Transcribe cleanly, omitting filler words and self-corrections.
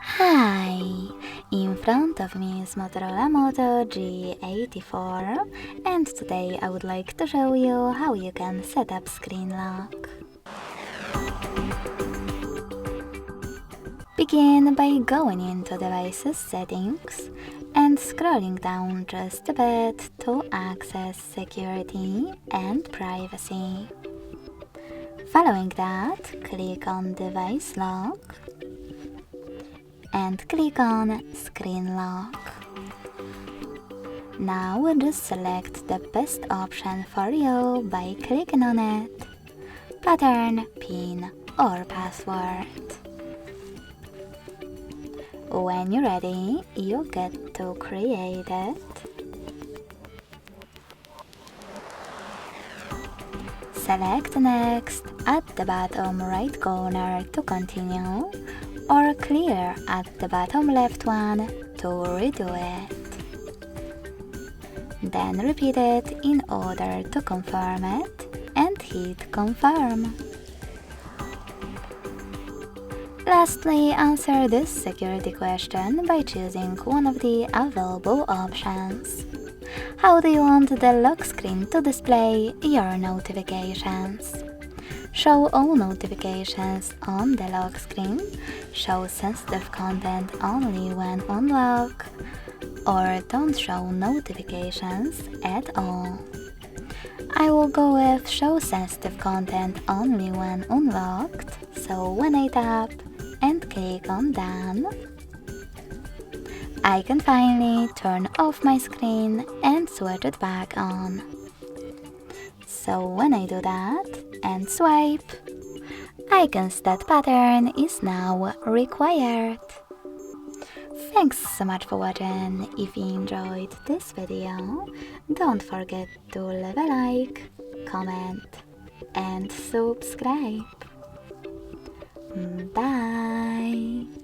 Hi! In front of me is Motorola Moto G84, and today I would like to show you how you can set up screen lock. Begin by going into Devices Settings and scrolling down just a bit to access Security and Privacy. Following that, click on Device Lock and click on Screen Lock. Now just select the best option for you by clicking on it, pattern, pin or password. When you're ready, you get to create it. Select Next at the bottom right corner to continue, or Clear at the bottom left one to redo it. Then repeat it in order to confirm it and hit Confirm. Lastly, answer this security question by choosing one of the available options. How do you want the lock screen to display your notifications? Show all notifications on the lock screen, show sensitive content only when on lock, or don't show notifications at all. I will go with show sensitive content only when unlocked, so when I tap and click on Done, I can finally turn off my screen and switch it back on. So when I do that and swipe, icons that pattern is now required. Thanks so much for watching. If you enjoyed this video, don't forget to leave a like, comment and subscribe. Bye!